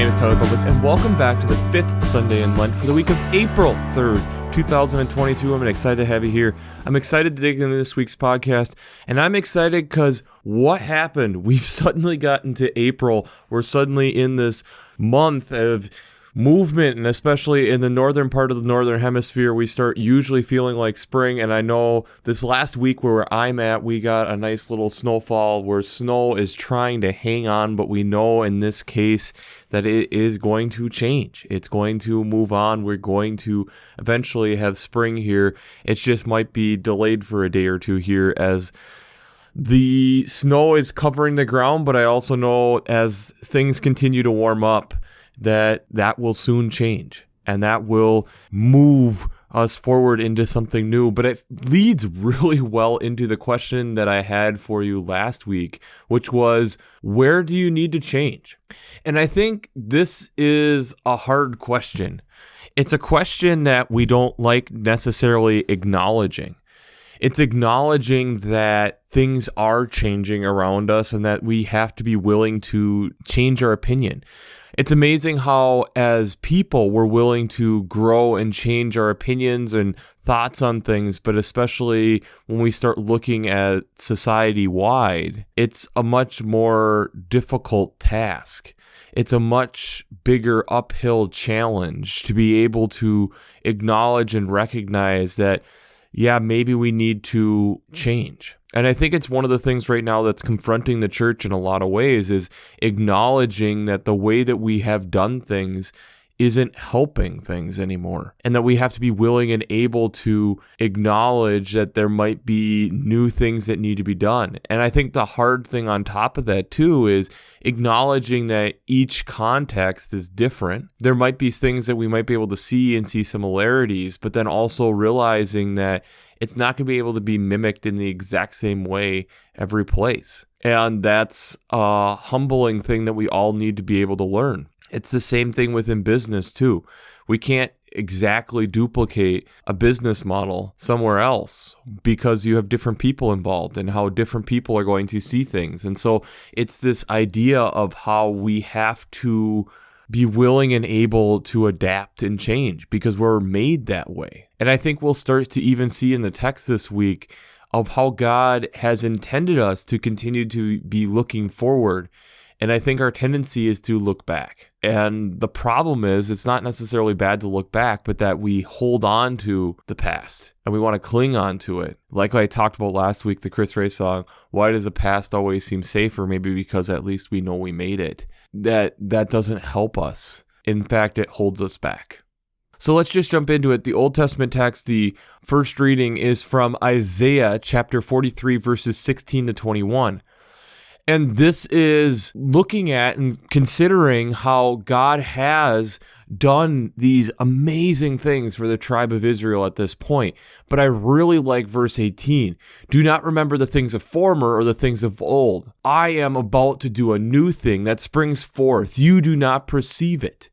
name is Tyler Bublitz, and welcome back to the 5th Sunday in Lent for the week of April 3rd, 2022. I'm excited to have you here. I'm excited to dig into this week's podcast, and I'm excited because what happened? We've suddenly gotten to April. We're suddenly in this month of movement, and especially in the northern part of the northern hemisphere, we start usually feeling like spring. And I know this last week where I'm at, we got a nice little snowfall where snow is trying to hang on, but we know in this case that it is going to change. It's going to move on. We're going to eventually have spring here. It just might be delayed for a day or two here as the snow is covering the ground, but I also know as things continue to warm up, that will soon change, and that will move us forward into something new. But it leads really well into the question that I had for you last week, which was, where do you need to change? And I think this is a hard question. It's a question that we don't like necessarily acknowledging. It's acknowledging that things are changing around us and that we have to be willing to change our opinion. It's amazing how, as people, we're willing to grow and change our opinions and thoughts on things, but especially when we start looking at society-wide, it's a much more difficult task. It's a much bigger uphill challenge to be able to acknowledge and recognize that, yeah, maybe we need to change. And I think it's one of the things right now that's confronting the church in a lot of ways is acknowledging that the way that we have done things isn't helping things anymore, and that we have to be willing and able to acknowledge that there might be new things that need to be done. And I think the hard thing on top of that too is acknowledging that each context is different. There might be things that we might be able to see and see similarities, but then also realizing that it's not going to be able to be mimicked in the exact same way every place. And that's a humbling thing that we all need to be able to learn. It's the same thing within business too. We can't exactly duplicate a business model somewhere else because you have different people involved and how different people are going to see things. And so it's this idea of how we have to be willing and able to adapt and change because we're made that way. And I think we'll start to even see in the text this week of how God has intended us to continue to be looking forward. And I think our tendency is to look back. And the problem is, it's not necessarily bad to look back, but that we hold on to the past and we want to cling on to it. Like I talked about last week, the Chris Ray song, why does the past always seem safer? Maybe because at least we know we made it. That doesn't help us. In fact, it holds us back. So let's just jump into it. The Old Testament text, the first reading is from Isaiah chapter 43, verses 16 to 21. And this is looking at and considering how God has done these amazing things for the tribe of Israel at this point. But I really like verse 18. Do not remember the things of former or the things of old. I am about to do a new thing that springs forth. You do not perceive it.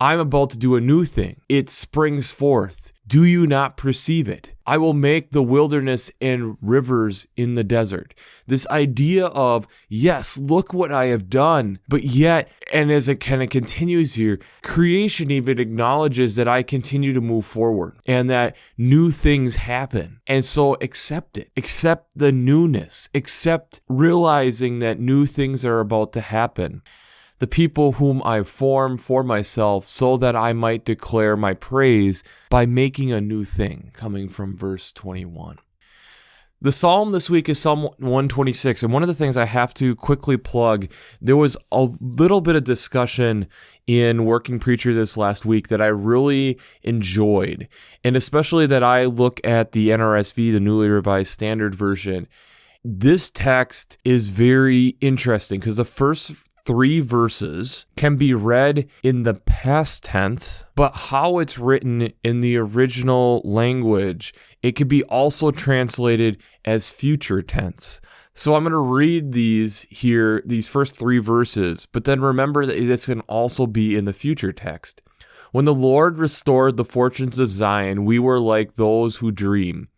I'm about to do a new thing. It springs forth. Do you not perceive it? I will make the wilderness and rivers in the desert. This idea of, yes, look what I have done, but yet, and as it kind of continues here, creation even acknowledges that I continue to move forward and that new things happen. And so accept it. Accept the newness. Accept realizing that new things are about to happen. The people whom I form for myself so that I might declare my praise by making a new thing, coming from verse 21. The psalm this week is Psalm 126, and one of the things I have to quickly plug, there was a little bit of discussion in Working Preacher this last week that I really enjoyed, and especially that I look at the NRSV, the Newly Revised Standard Version. This text is very interesting because the first 3 verses can be read in the past tense, but how it's written in the original language, it could be also translated as future tense. So I'm going to read these first 3 verses, but then remember that this can also be in the future text. When the Lord restored the fortunes of Zion, we were like those who dream.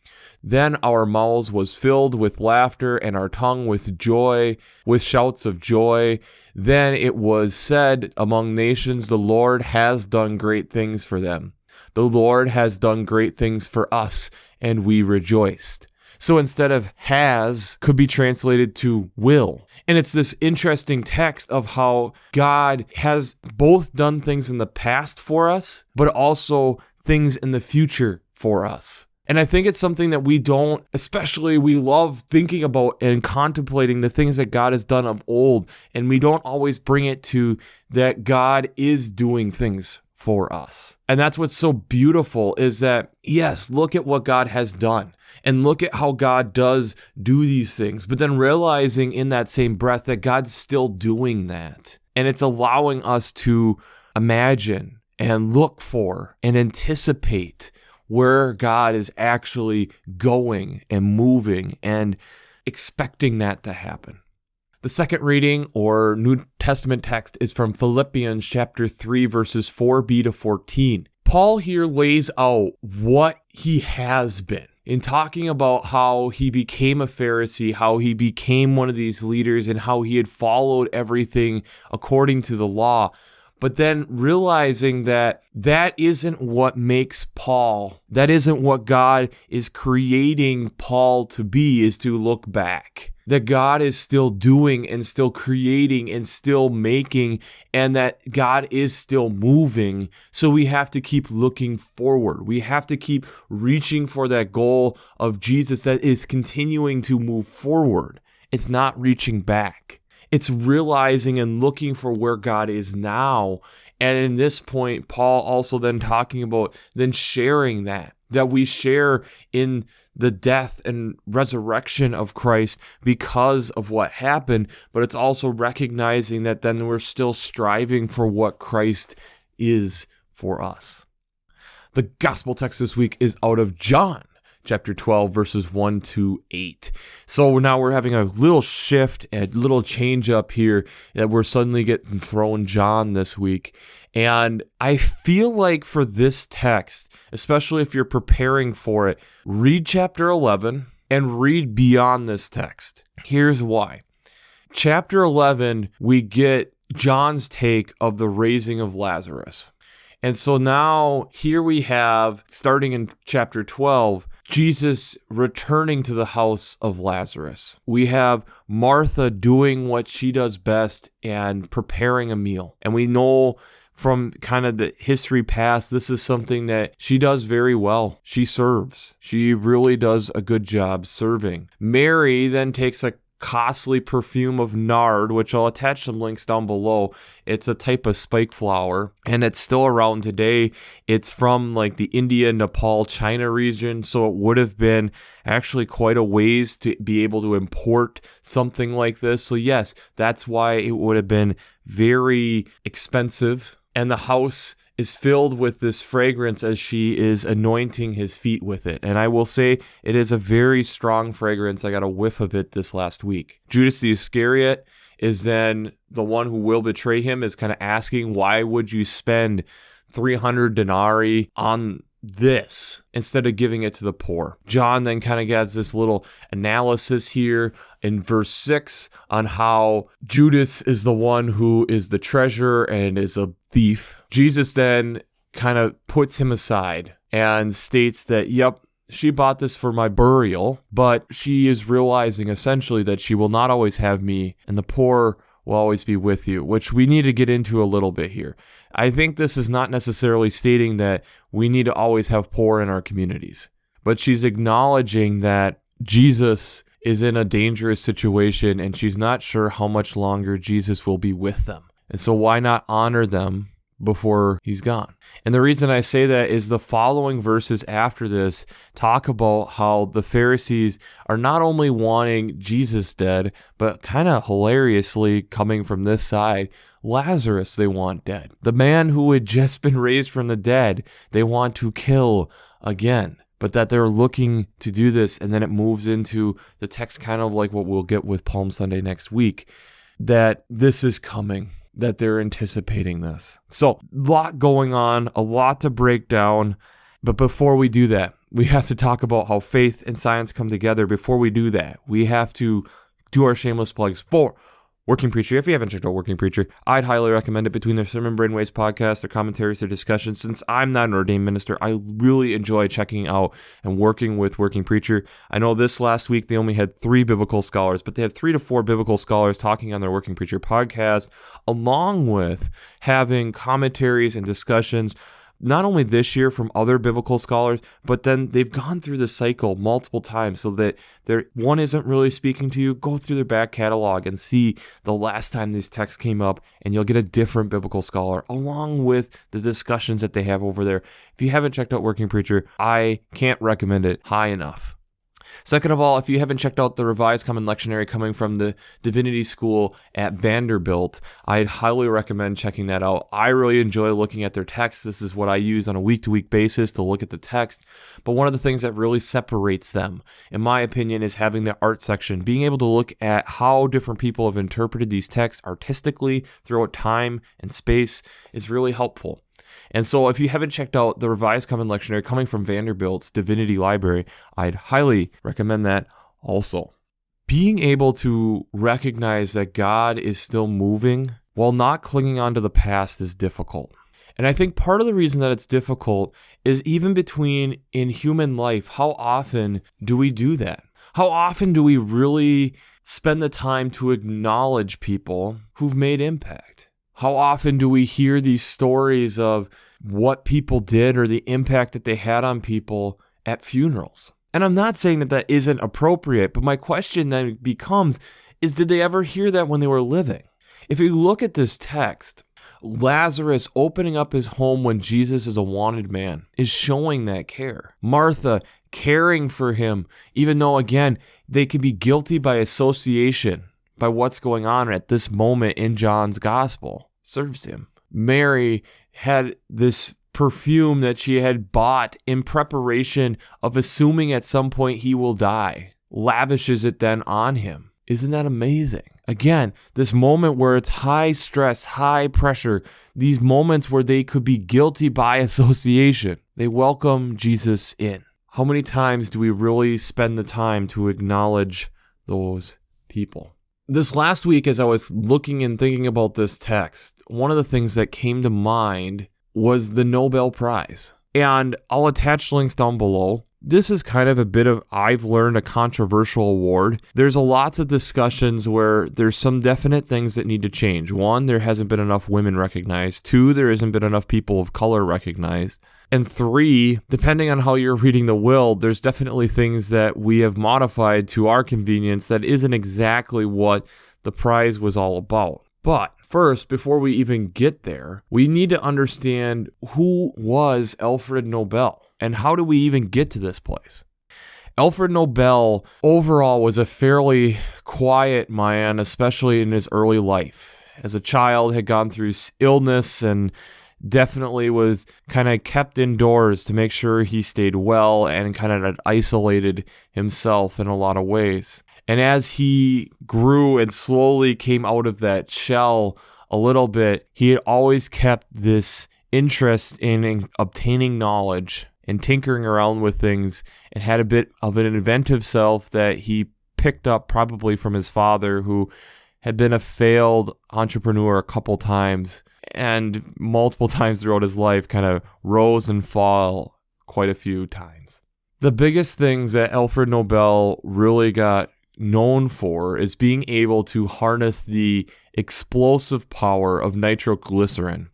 Then our mouths was filled with laughter and our tongue with joy, with shouts of joy. Then it was said among nations, the Lord has done great things for them. The Lord has done great things for us, and we rejoiced. So instead of has could be translated to will. And it's this interesting text of how God has both done things in the past for us, but also things in the future for us. And I think it's something that we love thinking about and contemplating the things that God has done of old, and we don't always bring it to that God is doing things for us. And that's what's so beautiful is that, yes, look at what God has done and look at how God does do these things, but then realizing in that same breath that God's still doing that. And it's allowing us to imagine and look for and anticipate where God is actually going and moving and expecting that to happen. The second reading or New Testament text is from Philippians chapter 3, verses 4b to 14. Paul here lays out what he has been in talking about how he became a Pharisee, how he became one of these leaders, and how he had followed everything according to the law. But then realizing that that isn't what makes Paul, that isn't what God is creating Paul to be, is to look back. That God is still doing and still creating and still making, and that God is still moving. So we have to keep looking forward. We have to keep reaching for that goal of Jesus that is continuing to move forward. It's not reaching back. It's realizing and looking for where God is now. And in this point, Paul also then talking about then sharing that we share in the death and resurrection of Christ because of what happened, but it's also recognizing that then we're still striving for what Christ is for us. The gospel text this week is out of John chapter 12, verses 1 to 8. So now we're having a little shift, a little change up here, that we're suddenly getting thrown John this week. And I feel like for this text, especially if you're preparing for it, read chapter 11 and read beyond this text. Here's why. Chapter 11, we get John's take of the raising of Lazarus. And so now here we have, starting in chapter 12, Jesus returning to the house of Lazarus. We have Martha doing what she does best and preparing a meal. And we know from kind of the history past, this is something that she does very well. She serves. She really does a good job serving. Mary then takes a costly perfume of nard, which I'll attach some links down below. It's a type of spike flower, and it's still around today. It's from like the India, Nepal, China region, so it would have been actually quite a ways to be able to import something like this. So yes, that's why it would have been very expensive, and the house is filled with this fragrance as she is anointing his feet with it. And I will say it is a very strong fragrance. I got a whiff of it this last week. Judas the Iscariot is then the one who will betray him, is kind of asking, why would you spend 300 denarii on this instead of giving it to the poor? John then kind of gets this little analysis here in verse 6 on how Judas is the one who is the treasurer and is a thief. Jesus then kind of puts him aside and states that, yep, she bought this for my burial, but she is realizing essentially that she will not always have me, and the poor will always be with you, which we need to get into a little bit here. I think this is not necessarily stating that we need to always have poor in our communities, but she's acknowledging that Jesus is in a dangerous situation and she's not sure how much longer Jesus will be with them. And so why not honor them before he's gone? And the reason I say that is the following verses after this talk about how the Pharisees are not only wanting Jesus dead, but kind of hilariously coming from this side, Lazarus they want dead. The man who had just been raised from the dead, they want to kill again. But that they're looking to do this, and then it moves into the text kind of like what we'll get with Palm Sunday next week, that this is coming, that they're anticipating this. So, a lot going on, a lot to break down. But before we do that, we have to talk about how faith and science come together. Before we do that, we have to do our shameless plugs for Working Preacher. If you haven't checked out Working Preacher, I'd highly recommend it. Between their Sermon Brainwaves podcast, their commentaries, their discussions. Since I'm not an ordained minister, I really enjoy checking out and working with Working Preacher. I know this last week they only had 3 biblical scholars, but they have 3 to 4 biblical scholars talking on their Working Preacher podcast, along with having commentaries and discussions not only this year from other biblical scholars, but then they've gone through the cycle multiple times so that one isn't really speaking to you. Go through their back catalog and see the last time these texts came up, and you'll get a different biblical scholar along with the discussions that they have over there. If you haven't checked out Working Preacher, I can't recommend it high enough. Second of all, if you haven't checked out the Revised Common Lectionary coming from the Divinity School at Vanderbilt, I'd highly recommend checking that out. I really enjoy looking at their text. This is what I use on a week-to-week basis to look at the text. But one of the things that really separates them, in my opinion, is having the art section. Being able to look at how different people have interpreted these texts artistically throughout time and space is really helpful. And so if you haven't checked out the Revised Common Lectionary coming from Vanderbilt's Divinity Library, I'd highly recommend that also. Being able to recognize that God is still moving while not clinging on to the past is difficult. And I think part of the reason that it's difficult is even in human life, how often do we do that? How often do we really spend the time to acknowledge people who've made impact? How often do we hear these stories of what people did or the impact that they had on people at funerals? And I'm not saying that that isn't appropriate, but my question then becomes, did they ever hear that when they were living? If you look at this text, Lazarus opening up his home when Jesus is a wanted man is showing that care. Martha caring for him, even though, again, they could be guilty by association by what's going on at this moment in John's gospel, serves him. Mary had this perfume that she had bought in preparation of assuming at some point he will die, lavishes it then on him. Isn't that amazing? Again, this moment where it's high stress, high pressure, these moments where they could be guilty by association, they welcome Jesus in. How many times do we really spend the time to acknowledge those people? This last week, as I was looking and thinking about this text, one of the things that came to mind was the Nobel Prize. And I'll attach links down below. This is kind of I've learned, a controversial award. There's lots of discussions where there's some definite things that need to change. 1, there hasn't been enough women recognized. 2, there hasn't been enough people of color recognized. And 3, depending on how you're reading the will, there's definitely things that we have modified to our convenience that isn't exactly what the prize was all about. But first, before we even get there, we need to understand who was Alfred Nobel and how do we even get to this place. Alfred Nobel overall was a fairly quiet man, especially in his early life. As a child, had gone through illness and definitely was kind of kept indoors to make sure he stayed well and kind of isolated himself in a lot of ways. And as he grew and slowly came out of that shell a little bit, he had always kept this interest in obtaining knowledge and tinkering around with things, and had a bit of an inventive self that he picked up probably from his father, who had been a failed entrepreneur a couple times and multiple times throughout his life kind of rose and fall quite a few times. The biggest things that Alfred Nobel really got known for is being able to harness the explosive power of nitroglycerin.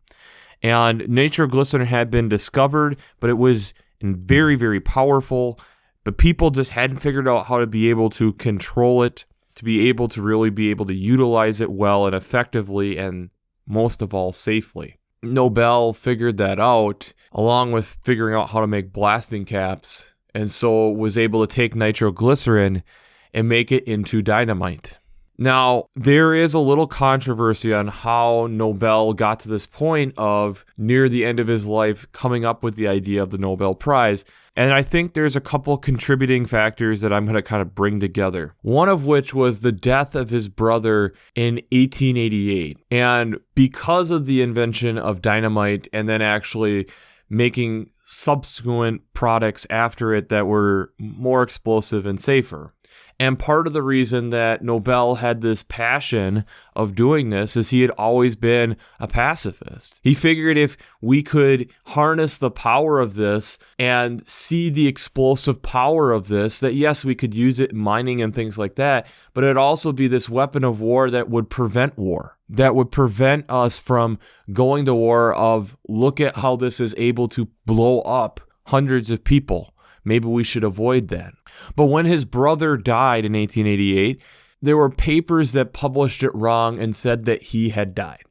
And nitroglycerin had been discovered, but it was very, very powerful. But people just hadn't figured out how to be able to control it, to be able to really be able to utilize it well and effectively, and most of all, safely. Nobel figured that out, along with figuring out how to make blasting caps, and so was able to take nitroglycerin and make it into dynamite. Now, there is a little controversy on how Nobel got to this point of, near the end of his life, coming up with the idea of the Nobel Prize. And I think there's a couple contributing factors that I'm going to kind of bring together. One of which was the death of his brother in 1888. And because of the invention of dynamite and then actually making subsequent products after it that were more explosive and safer. And part of the reason that Nobel had this passion of doing this is he had always been a pacifist. He figured if we could harness the power of this and see the explosive power of this, that yes, we could use it in mining and things like that, but it'd also be this weapon of war that would prevent war, that would prevent us from going to war of, look at how this is able to blow up hundreds of people. Maybe we should avoid that. But when his brother died in 1888, there were papers that published it wrong and said that he had died.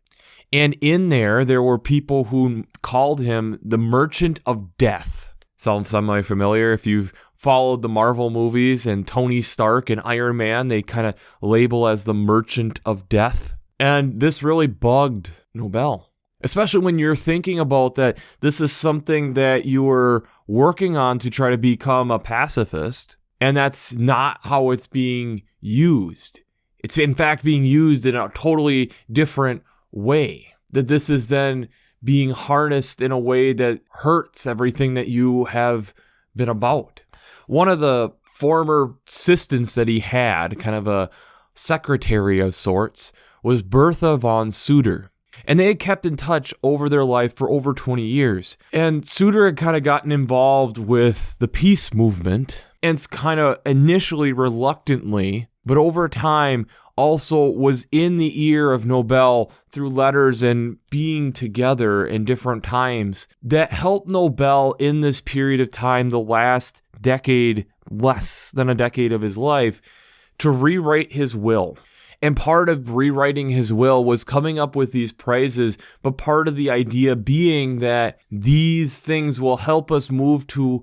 And in there were people who called him the Merchant of Death. Sounds semi-familiar. If you've followed the Marvel movies and Tony Stark and Iron Man, they kind of label as the Merchant of Death. And this really bugged Nobel. Especially when you're thinking about that this is something that you were working on to try to become a pacifist, and that's not how it's being used. It's in fact being used in a totally different way. That this is then being harnessed in a way that hurts everything that you have been about. One of the former assistants that he had, kind of a secretary of sorts, was Bertha von Suter. And they had kept in touch over their life for over 20 years. And Suter had kind of gotten involved with the peace movement, and kind of initially reluctantly, but over time also was in the ear of Nobel through letters and being together in different times that helped Nobel in this period of time, the last decade, less than a decade of his life, to rewrite his will. And part of rewriting his will was coming up with these prizes, but part of the idea being that these things will help us move to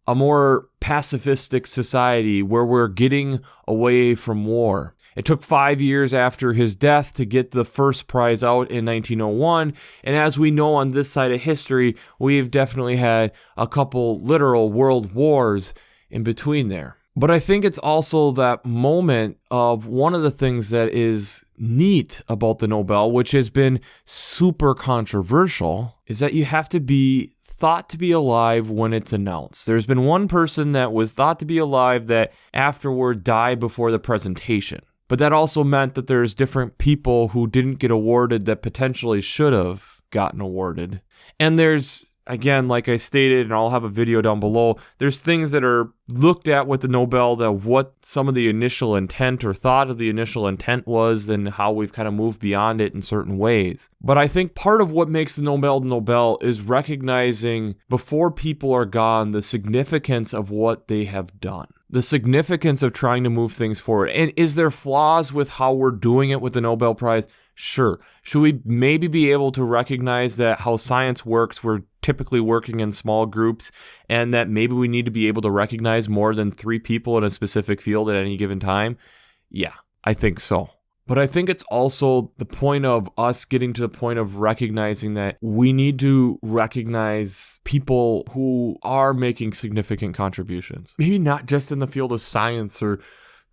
a more pacifistic society where we're getting away from war. It took 5 years after his death to get the first prize out in 1901, and as we know on this side of history, we've definitely had a couple literal world wars in between there. But I think it's also that moment of one of the things that is neat about the Nobel, which has been super controversial, is that you have to be thought to be alive when it's announced. There's been one person that was thought to be alive that afterward died before the presentation. But that also meant that there's different people who didn't get awarded that potentially should have gotten awarded. And there's, again, like I stated, and I'll have a video down below, there's things that are looked at with the Nobel, that what some of the initial intent or thought of the initial intent was, and how we've kind of moved beyond it in certain ways. But I think part of what makes the Nobel is recognizing before people are gone the significance of what they have done. The significance of trying to move things forward. And is there flaws with how we're doing it with the Nobel Prize? Sure. Should we maybe be able to recognize that how science works, we're typically working in small groups, and that maybe we need to be able to recognize more than 3 people in a specific field at any given time? Yeah, I think so. But I think it's also the point of us getting to the point of recognizing that we need to recognize people who are making significant contributions. Maybe not just in the field of science or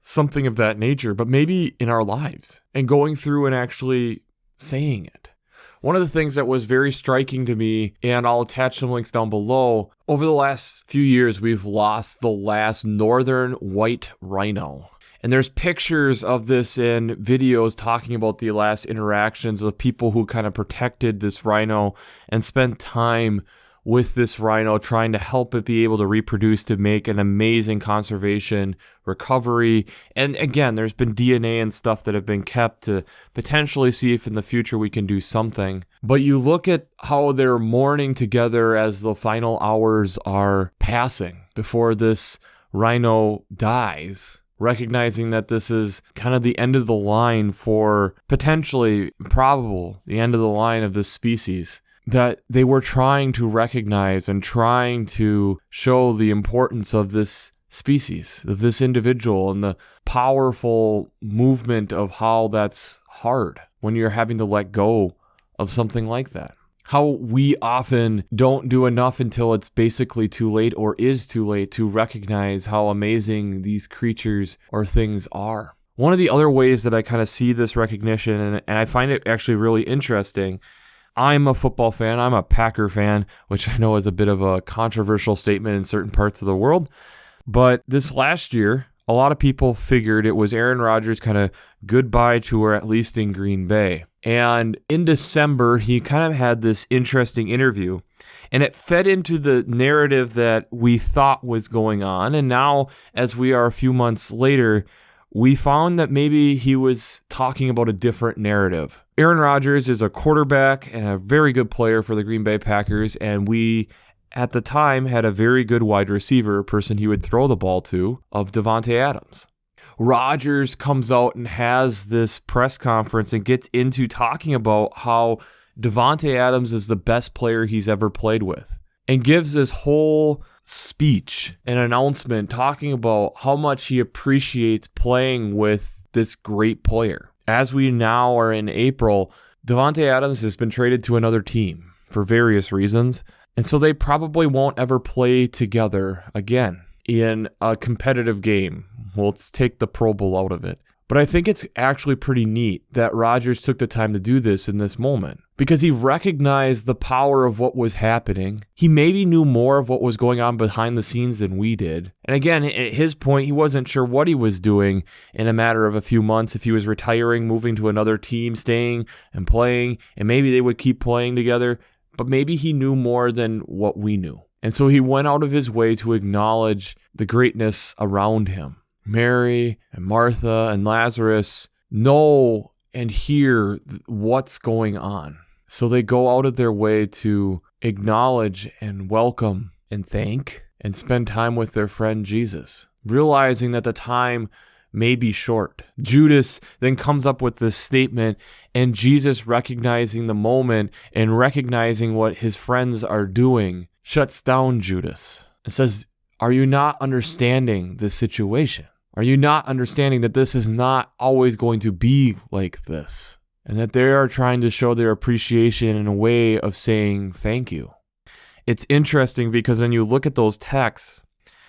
something of that nature, but maybe in our lives, and going through and actually saying it. One of the things that was very striking to me, and I'll attach some links down below, over the last few years, we've lost the last northern white rhino. And there's pictures of this in videos talking about the last interactions of people who kind of protected this rhino and spent time with this rhino, trying to help it be able to reproduce to make an amazing conservation recovery. And again, there's been DNA and stuff that have been kept to potentially see if in the future we can do something. But you look at how they're mourning together as the final hours are passing before this rhino dies, recognizing that this is kind of the end of the line for potentially, probable, the end of the line of this species. That they were trying to recognize and trying to show the importance of this species, of this individual, and the powerful movement of how that's hard when you're having to let go of something like that. How we often don't do enough until it's basically too late or is too late to recognize how amazing these creatures or things are. One of the other ways that I kind of see this recognition, and I find it actually really interesting, I'm a football fan. I'm a Packer fan, which I know is a bit of a controversial statement in certain parts of the world. But this last year, a lot of people figured it was Aaron Rodgers' kind of goodbye tour, at least in Green Bay. And in December, he kind of had this interesting interview, and it fed into the narrative that we thought was going on. And now, as we are a few months later, we found that maybe he was talking about a different narrative. Aaron Rodgers is a quarterback and a very good player for the Green Bay Packers, and we, at the time, had a very good wide receiver, a person he would throw the ball to, of Davante Adams. Rodgers comes out and has this press conference and gets into talking about how Davante Adams is the best player he's ever played with, and gives this whole speech and announcement talking about how much he appreciates playing with this great player. As we now are in April, Davante Adams has been traded to another team for various reasons, and so they probably won't ever play together again in a competitive game. Well, let's take the Pro Bowl out of it. But I think it's actually pretty neat that Rodgers took the time to do this in this moment, because he recognized the power of what was happening. He maybe knew more of what was going on behind the scenes than we did. And again, at his point, he wasn't sure what he was doing in a matter of a few months, if he was retiring, moving to another team, staying and playing, and maybe they would keep playing together. But maybe he knew more than what we knew. And so he went out of his way to acknowledge the greatness around him. Mary and Martha and Lazarus know and hear what's going on. So they go out of their way to acknowledge and welcome and thank and spend time with their friend Jesus, realizing that the time may be short. Judas then comes up with this statement, and Jesus, recognizing the moment and recognizing what his friends are doing, shuts down Judas and says, "Are you not understanding this situation? Are you not understanding that this is not always going to be like this? And that they are trying to show their appreciation in a way of saying thank you." It's interesting because when you look at those texts,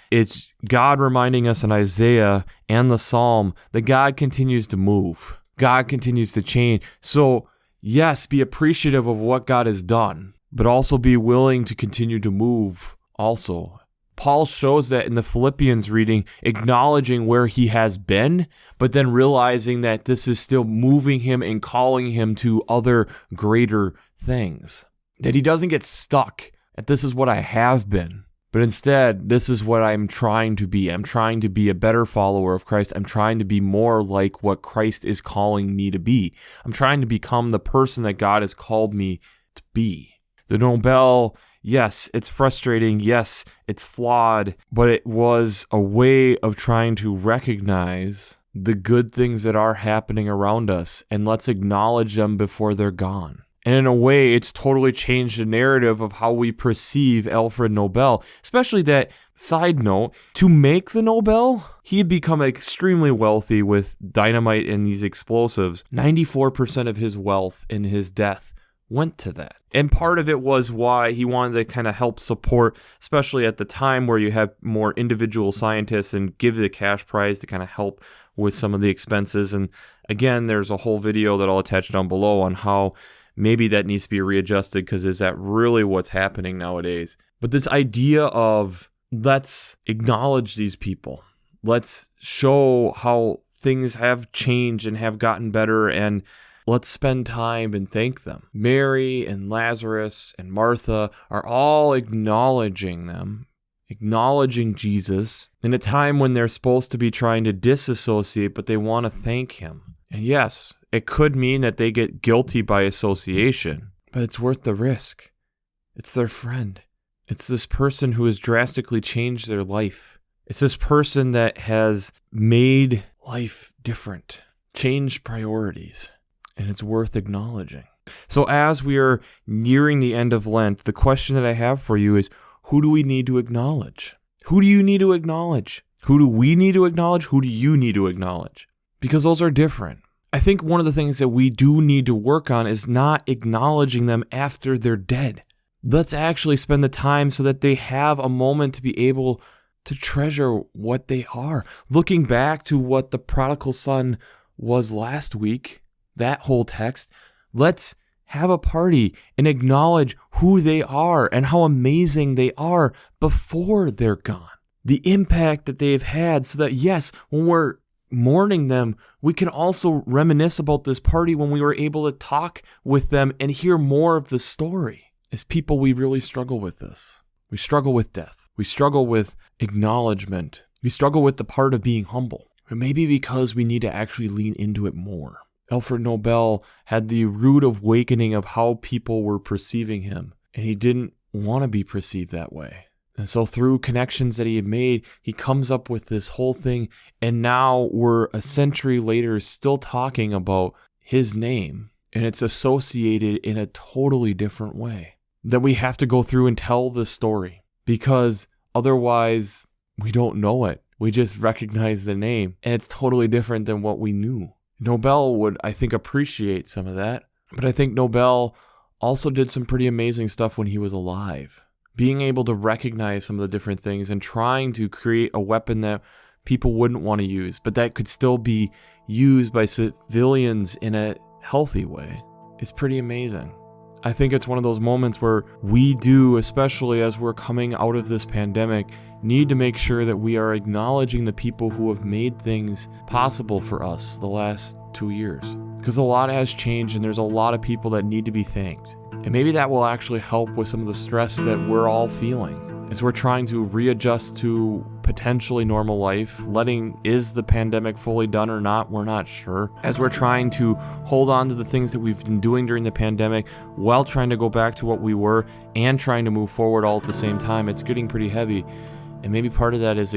it's God reminding us in Isaiah and the Psalm that God continues to move. God continues to change. So yes, be appreciative of what God has done, but also be willing to continue to move also. Paul shows that in the Philippians reading, acknowledging where he has been, but then realizing that this is still moving him and calling him to other greater things. That he doesn't get stuck at this is what I have been, but instead, this is what I'm trying to be. I'm trying to be a better follower of Christ. I'm trying to be more like what Christ is calling me to be. I'm trying to become the person that God has called me to be. The Nobel, yes, it's frustrating. Yes, it's flawed, but it was a way of trying to recognize the good things that are happening around us, and let's acknowledge them before they're gone. And in a way, it's totally changed the narrative of how we perceive Alfred Nobel, especially that, side note, to make the Nobel, he had become extremely wealthy with dynamite and these explosives. 94% of his wealth in his death went to that. And part of it was why he wanted to kind of help support, especially at the time where you have more individual scientists, and give the cash prize to kind of help with some of the expenses. And again, there's a whole video that I'll attach down below on how maybe that needs to be readjusted, because is that really what's happening nowadays? But this idea of let's acknowledge these people. Let's show how things have changed and have gotten better, and let's spend time and thank them. Mary and Lazarus and Martha are all acknowledging them, acknowledging Jesus in a time when they're supposed to be trying to disassociate, but they want to thank him. And yes, it could mean that they get guilty by association, but it's worth the risk. It's their friend. It's this person who has drastically changed their life. It's this person that has made life different, changed priorities, and it's worth acknowledging. So as we are nearing the end of Lent, the question that I have for you is, who do we need to acknowledge? Who do you need to acknowledge? Who do we need to acknowledge? Who do you need to acknowledge? Because those are different. I think one of the things that we do need to work on is not acknowledging them after they're dead. Let's actually spend the time so that they have a moment to be able to treasure what they are. Looking back to what the prodigal son was last week, that whole text, let's have a party and acknowledge who they are and how amazing they are before they're gone. The impact that they've had, so that yes, when we're mourning them, we can also reminisce about this party when we were able to talk with them and hear more of the story. As people, we really struggle with this. We struggle with death. We struggle with acknowledgement. We struggle with the part of being humble. But maybe because we need to actually lean into it more. Alfred Nobel had the rude awakening of how people were perceiving him, and he didn't want to be perceived that way. And so through connections that he had made, he comes up with this whole thing, and now we're a century later still talking about his name, and it's associated in a totally different way. That we have to go through and tell the story, because otherwise we don't know it. We just recognize the name, and it's totally different than what we knew. Nobel would, I think, appreciate some of that, but I think Nobel also did some pretty amazing stuff when he was alive. Being able to recognize some of the different things and trying to create a weapon that people wouldn't want to use, but that could still be used by civilians in a healthy way, is pretty amazing. I think it's one of those moments where we do, especially as we're coming out of this pandemic, need to make sure that we are acknowledging the people who have made things possible for us the last 2 years. Because a lot has changed and there's a lot of people that need to be thanked. And maybe that will actually help with some of the stress that we're all feeling as we're trying to readjust to potentially normal life. Is the pandemic fully done or not? We're not sure. As we're trying to hold on to the things that we've been doing during the pandemic while trying to go back to what we were and trying to move forward all at the same time, it's getting pretty heavy. And maybe part of that is